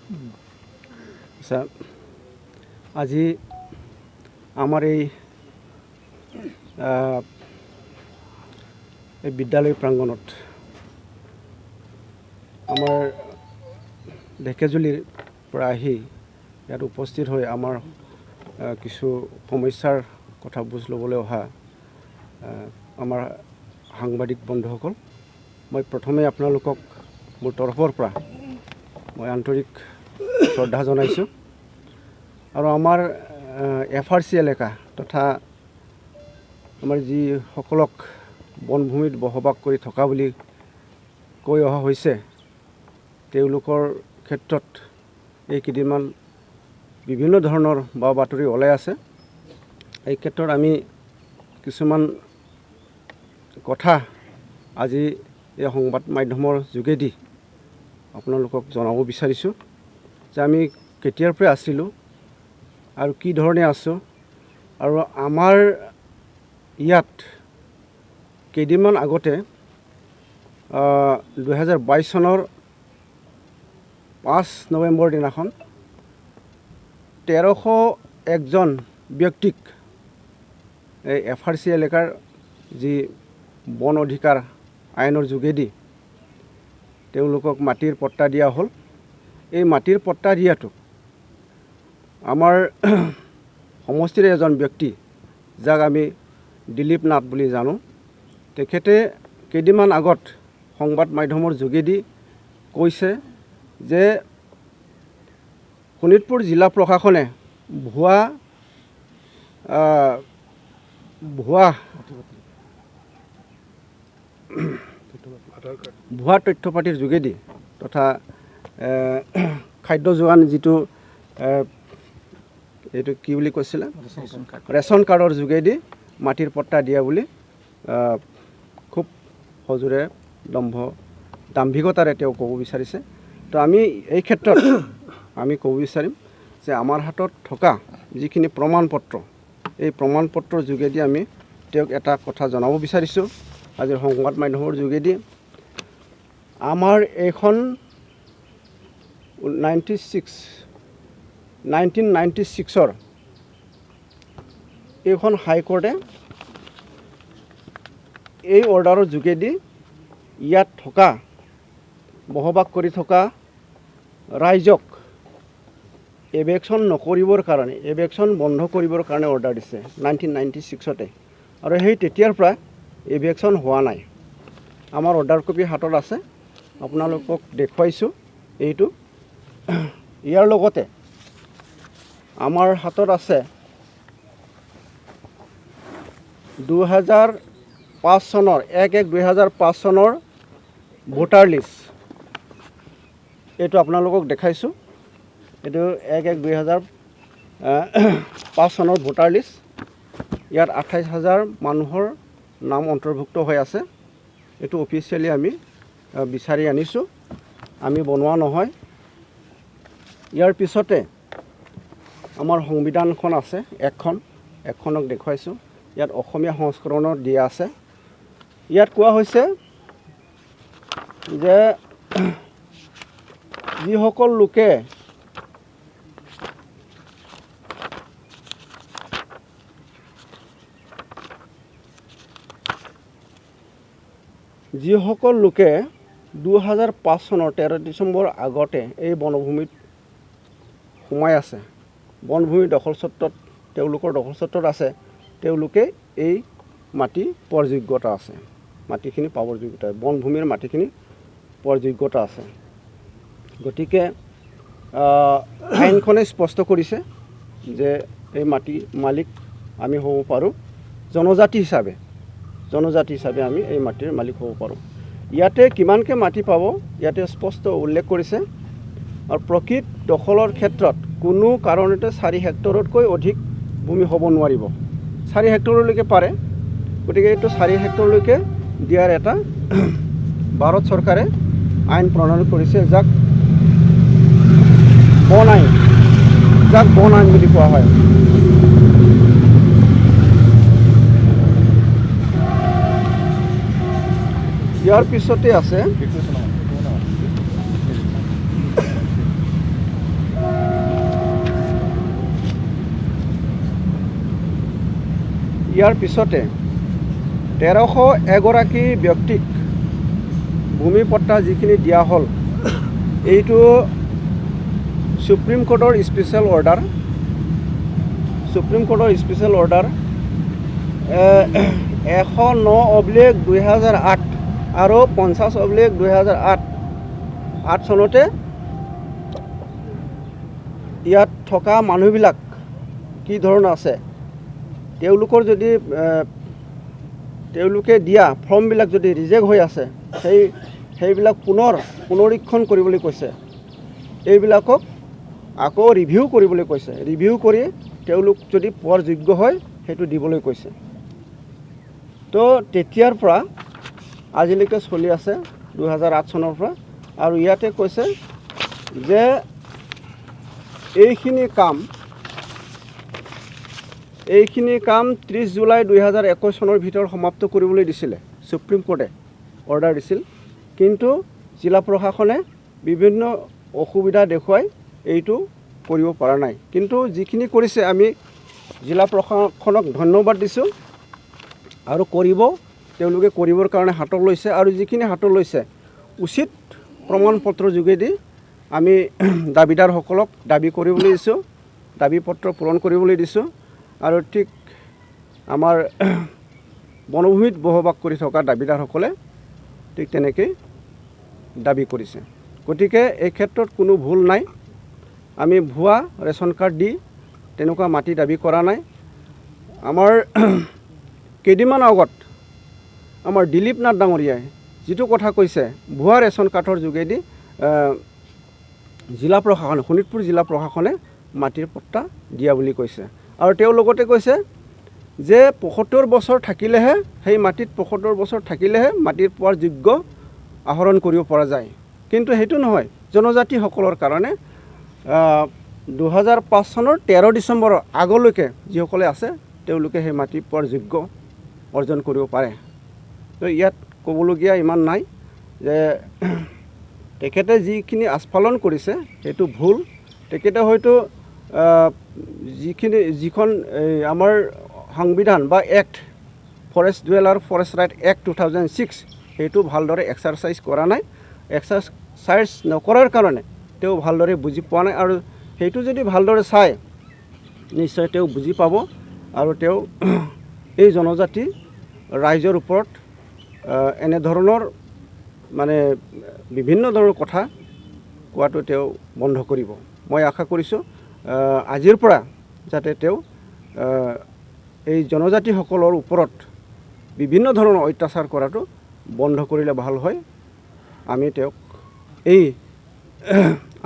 আচ্ছা, আজি আমাৰ এই বিদ্যালয় প্ৰাংগণত আমাৰ ঢেকেজুলিৰ পৰা আহি ইয়াত উপস্থিত হৈ আমাৰ কিছু সমস্যাৰ কথা বুজ ল'বলৈ অহা আমাৰ সাংবাদিক বন্ধুসকল, মই প্ৰথমে আপোনালোকক মোৰ তৰফৰ পৰা মই আন্তৰিক শ্ৰদ্ধা জনাইছোঁ। আৰু আমাৰ এফ.আৰ.স এলেকা তথা আমাৰ যিসকলক বনভূমিত বসবাস কৰি থকা বুলি কৈ অহা হৈছে, তেওঁলোকৰ ক্ষেত্ৰত এই কেইদিনমান বিভিন্ন ধৰণৰ বা বাতৰি ওলাই আছে। এই ক্ষেত্ৰত আমি কিছুমান কথা আজি এই সংবাদ মাধ্যমৰ যোগেদি আপোনালোকক জনাব বিচাৰিছোঁ যে আমি কেতিয়াৰ পৰা আছিলোঁ আৰু কি ধৰণে আছোঁ, আৰু আমাৰ ইয়াত কেইদিনমান আগতে 2022 চনৰ 5 নৱেম্বৰ দিনাখন 1301জন ব্যক্তিক এই এফ.আৰ.স এলেকাৰ যি বন অধিকাৰ আইনৰ যোগেদি তেওঁলোকক মাটিৰ পট্টা দিয়া হ'ল। এই মাটিৰ পট্টা দিয়াটো আমাৰ সমষ্টিৰ এজন ব্যক্তি, যাক আমি দিলীপ নাথ বুলি জানো, তেখেতে কেইদিনমান আগত সংবাদ মাধ্যমৰ যোগেদি কৈছে যে শোণিতপুৰ জিলা প্ৰশাসনে ভুৱা তথ্য পাতিৰ যোগেদি তথা খাদ্য যোগান যিটো এইটো কি বুলি কৈছিলে, ৰেচন কাৰ্ডৰ যোগেদি মাটিৰ পট্টা দিয়া বুলি খুব সজোৰে দাম্ভিকতাৰে তেওঁ ক'ব বিচাৰিছে। তো আমি এই ক্ষেত্ৰত আমি ক'ব বিচাৰিম যে আমাৰ হাতত থকা যিখিনি প্ৰমাণপত্ৰ, এই প্ৰমাণপত্ৰৰ যোগেদি আমি তেওঁক এটা কথা জনাব বিচাৰিছোঁ আজিৰ সংবাদ মাধ্যমৰ যোগেদি। আমাৰ এইখন 1996 এইখন হাইকোৰ্টে এই অৰ্ডাৰৰ যোগেদি ইয়াত থকা বসবাস কৰি থকা ৰাইজক এভেকশ্যন নকৰিবৰ কাৰণে, এভেকশ্যন বন্ধ কৰিবৰ কাৰণে অৰ্ডাৰ দিছে 1996তে, আৰু সেই তেতিয়াৰ পৰা এভেকশ্যন হোৱা নাই। আমাৰ অৰ্ডাৰ কপি হাতত আছে, আপোনালোকক দেখুৱাইছোঁ এইটো। ইয়াৰ লগতে আমাৰ হাতত আছে 2005 চনৰ 1/1/2005 চনৰ ভোটাৰ লিষ্ট, এইটো আপোনালোকক দেখাইছোঁ। এইটো 1/1/2005 চনৰ ভোটাৰ লিষ্ট। ইয়াত 28,000 মানুহৰ নাম অন্তৰ্ভুক্ত হৈ আছে। এইটো অফিচিয়েলি আমি বিচাৰি আনিছোঁ, আমি বনোৱা নহয়। ইয়াৰ পিছতে আমাৰ সংবিধানখন আছে একখনক দেখুৱাইছোঁ। ইয়াত অসমীয়া সংস্কৰণত দিয়া আছে। ইয়াত কোৱা হৈছে যে যিসকল লোকে যিসকল লোকে 2005 চনৰ 13 ডিচেম্বৰ আগতে এই বনভূমিত সোমাই আছে, বনভূমি দখলস্বত্বত তেওঁলোকৰ দখলস্বত্বত আছে, তেওঁলোকে এই মাটি পোৱাৰ যোগ্যতা আছে, মাটিখিনি পাবৰ যোগ্যতা, বনভূমিৰ মাটিখিনি পোৱাৰ যোগ্যতা আছে। গতিকে আইনখনে স্পষ্ট কৰিছে যে এই মাটি মালিক আমি হ'ব পাৰোঁ, জনজাতি হিচাপে আমি এই মাটিৰ মালিক হ'ব পাৰোঁ। ইয়াতে কিমানকৈ মাটি পাব ইয়াতে স্পষ্ট উল্লেখ কৰিছে। আৰু প্ৰকৃত দখলৰ ক্ষেত্ৰত কোনো কাৰণতে 4 হেক্টৰতকৈ অধিক ভূমি হ'ব নোৱাৰিব। 4 হেক্টৰলৈকে পাৰে। গতিকে এইটো 4 হেক্টৰলৈকে দিয়াৰ এটা ভাৰত চৰকাৰে আইন প্ৰণয়ন কৰিছে, যাক বন আইন বুলি কোৱা হয়। ইয়াৰ পিছতে আছে ইয়াৰ পিছতে 1301গৰাকী ব্যক্তিক ভূমি পট্টা যিখিনি দিয়া হ'ল এইটো সুপ্ৰিম কোৰ্টৰ স্পেচিয়েল অৰ্ডাৰ 109/2008 আৰু 50/2008 চনতে ইয়াত থকা মানুহবিলাক কি ধৰণৰ আছে তেওঁলোকে দিয়া ফৰ্মবিলাক যদি ৰিজেক্ট হৈ আছে সেইবিলাক পুনৰীক্ষণ কৰিবলৈ কৈছে। এইবিলাকক আকৌ ৰিভিউ কৰিবলৈ কৈছে। ৰিভিউ কৰি তেওঁলোক যদি পোৱাৰ যোগ্য হয় সেইটো দিবলৈ কৈছে। তো তেতিয়াৰ পৰা আজিলৈকে চলি আছে 2008 চনৰ পৰা। আৰু ইয়াতে কৈছে যে এইখিনি কাম 30 জুলাই 2021 চনৰ ভিতৰত সমাপ্ত কৰিবলৈ দিছিলে। সুপ্ৰিম কোৰ্টে অৰ্ডাৰ দিছিল, কিন্তু জিলা প্ৰশাসনে বিভিন্ন অসুবিধা দেখুৱাই এইটো কৰিব পৰা নাই। কিন্তু যিখিনি কৰিছে আমি জিলা প্ৰশাসনক ধন্যবাদ দিছোঁ আৰু তেওঁলোকে কৰিবৰ কাৰণে হাতত লৈছে। আৰু যিখিনি হাতত লৈছে উচিত প্ৰমাণ পত্ৰৰ যোগেদি আমি দাবীদাৰসকলক দাবী কৰিবলৈ দিছোঁ, দাবী পত্ৰ পূৰণ কৰিবলৈ দিছোঁ। আৰু ঠিক আমাৰ বনভূমিত বসবাস কৰি থকা দাবীদাৰসকলে ঠিক তেনেকৈ দাবী কৰিছে। গতিকে এই ক্ষেত্ৰত কোনো ভুল নাই। আমি ভুৱা ৰেচন কাৰ্ড দি তেনেকুৱা মাটি দাবী কৰা নাই। আমাৰ কেইদিনমান আগত আমাৰ দিলীপ নাথ ডাঙৰীয়াই যিটো কথা কৈছে ভুৱা ৰেচন কাৰ্ডৰ যোগেদি শোণিতপুৰ জিলা প্ৰশাসনে মাটিৰ পট্টা দিয়া বুলি কৈছে। আৰু তেওঁ লগতে কৈছে যে 75 বছৰ থাকিলেহে সেই মাটিত 75 বছৰ থাকিলেহে মাটিৰ পোৱাৰ যোগ্য আহৰণ কৰিব পৰা যায়। কিন্তু সেইটো নহয়। জনজাতিসকলৰ কাৰণে 2005 চনৰ 13 ডিচেম্বৰৰ আগলৈকে যিসকলে আছে তেওঁলোকে সেই মাটি পোৱাৰ যোগ্য অৰ্জন কৰিব পাৰে। তো ইয়াত ক'বলগীয়া ইমান নাই যে তেখেতে যিখিনি আস্ফালন কৰিছে সেইটো ভুল। তেখেতে হয়তো যিখন আমাৰ সংবিধান বা act forest dweller forest right act 2006 সেইটো ভালদৰে এক্সাৰচাইজ কৰা নাই। এক্সাৰচাইজ নকৰাৰ কাৰণে তেওঁ ভালদৰে বুজি পোৱা নাই। আৰু সেইটো যদি ভালদৰে চায় নিশ্চয় তেওঁ বুজি পাব। আৰু তেওঁ এই জনজাতি ৰাইজৰ ওপৰত এনেধৰণৰ মানে বিভিন্ন ধৰণৰ কথা কোৱাটো তেওঁ বন্ধ কৰিব। মই আশা কৰিছোঁ আজিৰ পৰা যাতে তেওঁ এই জনজাতিসকলৰ ওপৰত বিভিন্ন ধৰণৰ অত্যাচাৰ কৰাটো বন্ধ কৰিলে ভাল হয়। আমি তেওঁক এই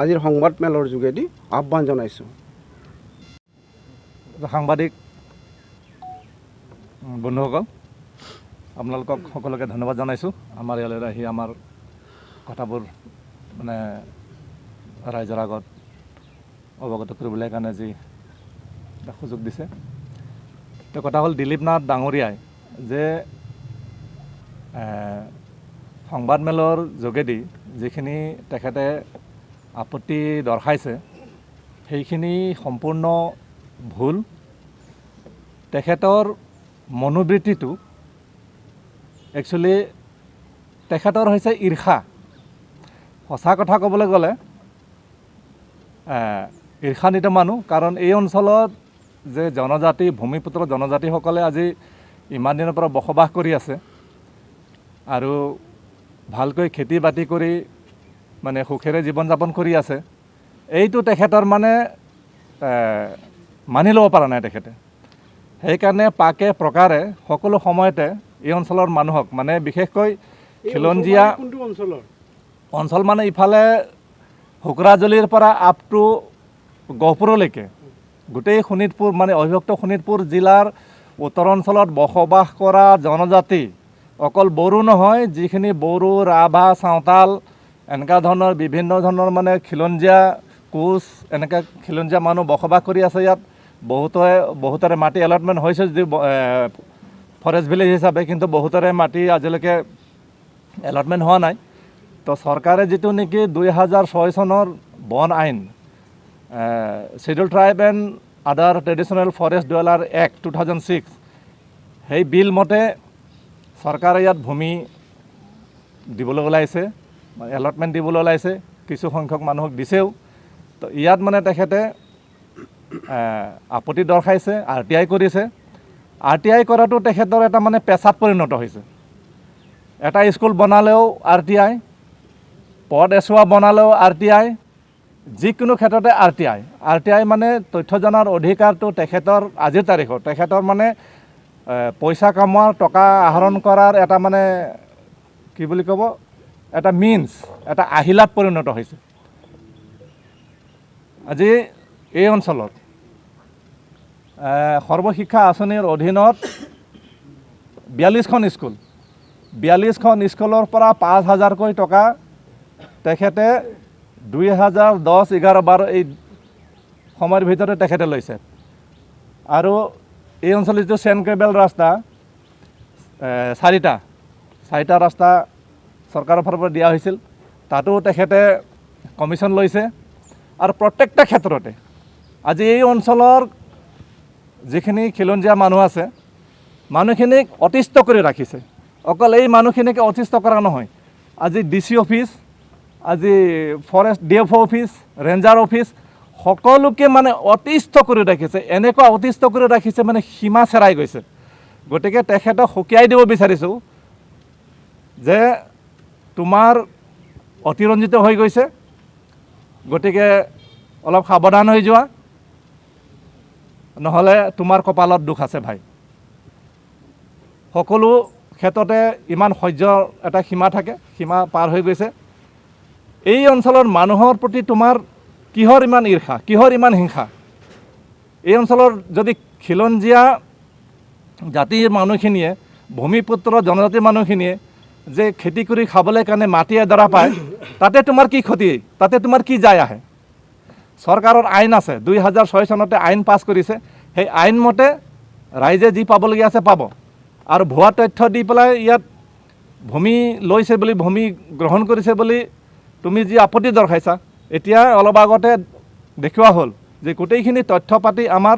আজিৰ সংবাদমেলৰ যোগেদি আহ্বান জনাইছোঁ। সাংবাদিক বন্ধুসকল, আপোনালোকক সকলোকে ধন্যবাদ জনাইছোঁ। আমাৰ ইয়ালৈ আহি আমাৰ কথাবোৰ মানে ৰাইজৰ আগত অৱগত কৰিবলৈ কাৰণে যি এটা সুযোগ দিছে। তো কথা হ'ল দিলীপ নাথ ডাঙৰীয়াই যে সংবাদমেলৰ যোগেদি যিখিনি তেখেতে আপত্তি দৰ্শাইছে সেইখিনি সম্পূৰ্ণ ভুল। তেখেতৰ মনোবৃত্তিটো একচুৱেলি তেখেতৰ হৈছে ঈৰ্ষা। সঁচা কথা ক'বলৈ গ'লে ঈৰ্ষান্বিত মানুহ। কাৰণ এই অঞ্চলত যে জনজাতি ভূমিপুত্ৰ জনজাতিসকলে আজি ইমান দিনৰ পৰা বসবাস কৰি আছে আৰু ভালকৈ খেতি বাতি কৰি মানে সুখেৰে জীৱন যাপন কৰি আছে, এইটো তেখেতৰ মানে মানি ল'ব পৰা নাই তেখেতে। সেইকাৰণে পাকে প্ৰকাৰে সকলো সময়তে এই অঞ্চলৰ মানুহক মানে বিশেষকৈ খিলঞ্জীয়া অঞ্চল মানে ইফালে হুকৰাজুলিৰ পৰা আপ টু গহপুৰলৈকে গোটেই শোণিতপুৰ মানে অবিভক্ত শোণিতপুৰ জিলাৰ উত্তৰ অঞ্চলত বসবাস কৰা জনজাতি অকল বড়ো নহয়, যিখিনি বড়ো, ৰাভা, চাওতাল এনেকুৱা ধৰণৰ বিভিন্ন ধৰণৰ মানে খিলঞ্জীয়া, কোচ এনেকৈ খিলঞ্জীয়া মানুহ বসবাস কৰি আছে ইয়াত। বহুতৰে মাটি এলটমেণ্ট হৈছে যদি ফৰেষ্ট ভিলেজ হিচাপে, কিন্তু বহুতৰে মাটি আজিলৈকে এলটমেণ্ট হোৱা নাই। তো চৰকাৰে যিটো নেকি 2006 চনৰ বন আইন schedule tribe and other traditional forest dweller act 2006 সেই বিল মতে চৰকাৰে ইয়াত ভূমি দিবলৈ ওলাইছে, এলটমেণ্ট দিবলৈ ওলাইছে, কিছু সংখ্যক মানুহক দিছেও। তো ইয়াত মানে তেখেতে আপত্তি দৰ্শাইছে, RTI কৰিছে। RTI কৰাটো তেখেতৰ এটা মানে পেচাত পৰিণত হৈছে। এটা স্কুল বনালেও RTI, পদ এছোৱা বনালেও RTI, যিকোনো ক্ষেত্ৰতে RTI মানে তথ্য জনাৰ অধিকাৰটো তেখেতৰ আজিৰ তাৰিখত তেখেতৰ মানে পইচা কামোৱাৰ, টকা আহৰণ কৰাৰ এটা মানে কি বুলি ক'ব, এটা মিনছ, এটা আহিলাত পৰিণত হৈছে। আজি এই অঞ্চলত সৰ্বশিক্ষা আঁচনিৰ অধীনত 42খন স্কুল, 42খন স্কুলৰ পৰা 5,000কৈ টকা তেখেতে 2010, 11, 12 এই সময়ৰ ভিতৰতে তেখেতে লৈছে। আৰু এই অঞ্চলত যিটো চেনক্ৰেবেল ৰাস্তা 4টা ৰাস্তা চৰকাৰৰ ফালৰ পৰা দিয়া হৈছিল, তাতো তেখেতে কমিশ্যন লৈছে। আৰু প্ৰত্যেকটা ক্ষেত্ৰতে আজি এই অঞ্চলৰ যিখিনি খিলঞ্জীয়া মানুহ আছে, মানুহখিনিক অতিষ্ঠ কৰি ৰাখিছে। অকল এই মানুহখিনিকে অতিষ্ঠ কৰা নহয়, আজি DC অফিচ, আজি forest DFO office, ranger office, সকলোকে মানে অতিষ্ঠ কৰি ৰাখিছে। এনেকুৱা অতিষ্ঠ কৰি ৰাখিছে মানে সীমা চেৰাই গৈছে। গতিকে তেখেতক সকীয়াই দিব বিচাৰিছোঁ যে তোমাৰ অতিৰঞ্জিত হৈ গৈছে, গতিকে অলপ সাৱধান হৈ যোৱা, নহ'লে তোমাৰ কপালত দুখ আছে ভাই। সকলো ক্ষেত্ৰতে ইমান সহ্যৰ এটা সীমা থাকে, সীমা পাৰ হৈ গৈছে। এই অঞ্চলৰ মানুহৰ প্ৰতি তোমাৰ কিহৰ ইমান ঈৰ্ষা, কিহৰ ইমান হিংসা? এই অঞ্চলৰ যদি খিলঞ্জীয়া জাতিৰ মানুহখিনিয়ে, ভূমিপুত্ৰ জনজাতিৰ মানুহখিনিয়ে যে খেতি কৰি খাবলৈ কাৰণে মাটি এডৰা পায়, তাতে তোমাৰ কি ক্ষতি, তাতে তোমাৰ কি যায় আহে? চৰকাৰৰ আইন আছে, 2006 চনতে আইন পাছ কৰিছে। সেই আইন মতে ৰাইজে যি পাবলগীয়া আছে পাব। আৰু ভুৱা তথ্য দি পেলাই ইয়াত ভূমি লৈছে বুলি, ভূমি গ্ৰহণ কৰিছে বুলি তুমি যি আপত্তি দৰ্শাইছা, এতিয়া অলপ আগতে দেখুওৱা হ'ল যে গোটেইখিনি তথ্য পাতি আমাৰ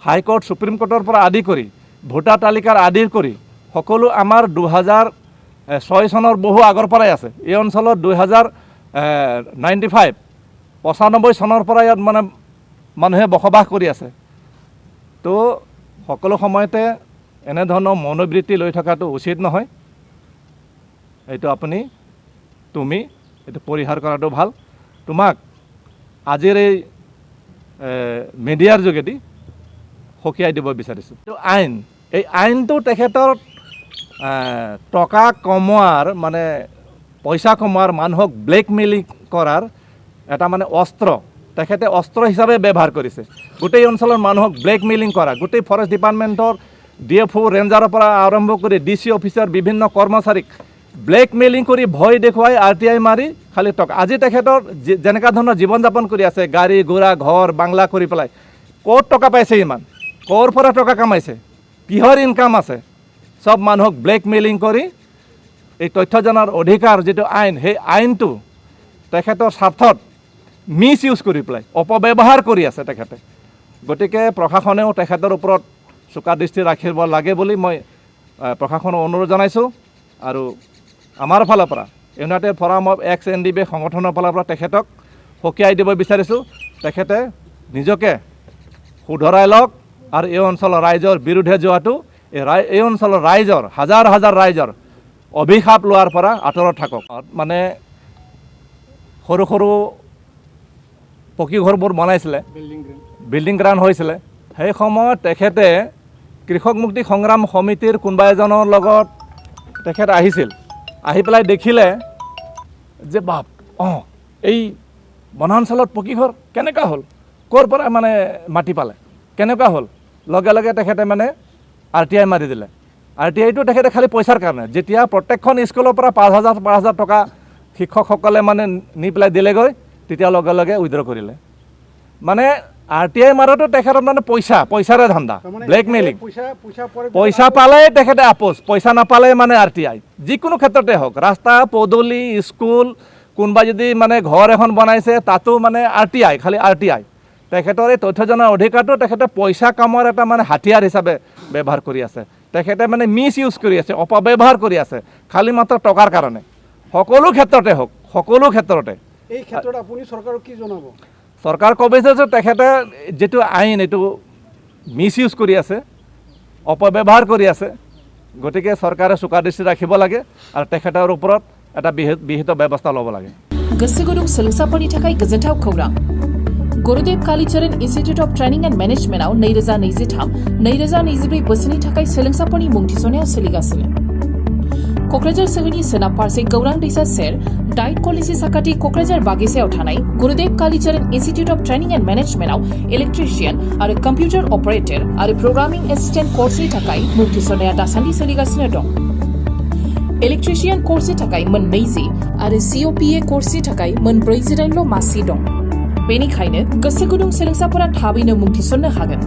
হাইকোৰ্ট, সুপ্ৰিম কোৰ্টৰ পৰা আদি কৰি, ভোটাৰ তালিকাৰ আদি কৰি সকলো আমাৰ 2006 চনৰ বহু আগৰ পৰাই আছে। এই অঞ্চলত 95 চনৰ পৰা ইয়াত মানে মানুহে বসবাস কৰি আছে। তো সকলো সময়তে এনেধৰণৰ মনোবৃত্তি লৈ থকাটো উচিত নহয়। এইটো তুমি এইটো পৰিহাৰ কৰাটো ভাল। তোমাক আজিৰ এই মিডিয়াৰ যোগেদি সকীয়াই দিব বিচাৰিছোঁ। এই আইনটো তেখেতৰ টকা কমোৱাৰ, মানে পইচা কমোৱাৰ, মানুহক ব্লেকমেইলিং কৰাৰ এটা মানে অস্ত্ৰ, তেখেতে অস্ত্ৰ হিচাপে ব্যৱহাৰ কৰিছে। গোটেই অঞ্চলৰ মানুহক ব্লেকমেইলিং কৰা, গোটেই ফৰেষ্ট ডিপাৰ্টমেণ্টৰ DFO, ৰেঞ্জাৰৰ পৰা আৰম্ভ কৰি DC অফিচাৰ, বিভিন্ন কৰ্মচাৰীক ব্লেকমেইলিং কৰি, ভয় দেখুৱাই, RTI মাৰি খালি টকা। আজি তেখেতৰ যেনেকুৱা ধৰণৰ জীৱন যাপন কৰি আছে, গাড়ী ঘোঁৰা, ঘৰ বাংলা কৰি পেলাই, ক'ত টকা পাইছে ইমান, ক'ৰ পৰা টকা কামাইছে, কিহৰ ইনকাম আছে, চব মানুহক ব্লেকমেইলিং কৰি এই তথ্য জনাৰ অধিকাৰ যিটো আইন, সেই আইনটো তেখেতৰ স্বাৰ্থত মিছ ইউজ কৰি পেলাই অপব্যৱহাৰ কৰি আছে তেখেতে। গতিকে প্ৰশাসনেও তেখেতৰ ওপৰত চোকা দৃষ্টি ৰাখিব লাগে বুলি মই প্ৰশাসনক অনুৰোধ জনাইছোঁ। আৰু আমাৰ ফালৰ পৰা ইউনাইটেড ফৰাম অফ Ex-NDFB সংগঠনৰ ফালৰ পৰা তেখেতক সকীয়াই দিব বিচাৰিছোঁ। তেখেতে নিজকে শুধৰাই লওক আৰু এই অঞ্চলৰ ৰাইজৰ বিৰুদ্ধে যোৱাটো, এই অঞ্চলৰ ৰাইজৰ, হাজাৰ হাজাৰ ৰাইজৰ অভিশাপ লোৱাৰ পৰা আঁতৰত থাকক। মানে সৰু সৰু পকী ঘৰবোৰ বনাইছিলে, বিল্ডিং গ্ৰাউণ্ড হৈছিলে, সেই সময়ত তেখেতে কৃষক মুক্তি সংগ্ৰাম সমিতিৰ কোনোবা এজনৰ লগত তেখেত আহিছিল। আহি পেলাই দেখিলে যে বাপ, এই বনাঞ্চলত পকী ঘৰ কেনেকুৱা হ'ল, ক'ৰ পৰা মানে মাটি পালে, কেনেকুৱা হ'ল? লগে লগে তেখেতে মানে RTI মাৰি দিলে। RTIটো তেখেতে খালি পইচাৰ কাৰণে। যেতিয়া প্ৰত্যেকখন স্কুলৰ পৰা 5,000 টকা শিক্ষকসকলে মানে নি পেলাই দিলেগৈ, তেতিয়া লগে লগে উইড্ৰ কৰিলে। মানে RTI মাৰাটো তেখেতৰ মানে পইচাৰে ধান্দা, ব্লেকমেইলিং। পইচা পালে তেখেতে আপোচ, পইচা নাপালে মানে RTI। যিকোনো ক্ষেত্ৰতে হওক, ৰাস্তা পদূলি, স্কুল, কোনোবা যদি মানে ঘৰ এখন বনাইছে তাতো মানে RTI, খালি RTI। তেখেতৰ এই তথ্য জনাৰ অধিকাৰটো তেখেতে পইচা কামৰ এটা মানে হাতিয়াৰ হিচাপে ব্যৱহাৰ কৰি আছে। তেখেতে মানে মিছ ইউজ কৰি আছে, অপব্যৱহাৰ কৰি আছে, খালি মাত্ৰ টকাৰ কাৰণে। সকলো ক্ষেত্ৰতে হওক, সকলো ক্ষেত্ৰতে। এই ক্ষেত্ৰত আপুনি চৰকাৰক কি জনাব? চৰকাৰ ক'ব যে তেখেতে যিটো আইন এইটো মিছ ইউজ কৰি আছে, অপব্যৱহাৰ কৰি আছে। গতিকে চৰকাৰে চোকা দৃষ্টি ৰাখিব লাগে আৰু তেখেতৰ ওপৰত এটা বিহিত ব্যৱস্থা ল'ব লাগে। गोसो गुदुं सोलोंसाफोरनि थाखाय गोजोनथाव खौरां। Gurudev Kalicharan institute of training and मेनेजमेन्टआव 2023-2024 बोसोरनि थाखाय सोलोंसाफोरनि मुं थिसननाया सोलिगासिनो। क'क्राझार सोहोरनि सोनाब फारसे गौरां दैसा सेर डाइट कलेजनि साखाथि क'क्राझार बागिसायाव थानाय Gurudev Kalicharan institute of training and मेनेजमेन्टआव इलेक्ट्रिशियान आरो कम्पिउटार ऑपरेटर आरो प्रोग्रामिंग एसिस्टेंट कोर्सनि थाखाय मुं थिसननाया दासान्दि सोलिगासिनो दं। इलेक्ट्रिशियान कोर्सनि थाखाय मोन 20 आरो COPA कोर्सनि थाखाय मोन 48ल' मासि दं। बेनिखायनो गोसो गुदुं सोलोंसाफोरा थाबैनो मुं थिसननो हागोन।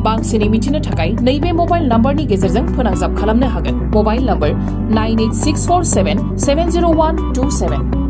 बांसिनै मिथिनो थाखाय नैबे मबाइल नम्बरनि गेजेरजों फोनांजाब खालामनो हागोन। Mobile number 9864770127।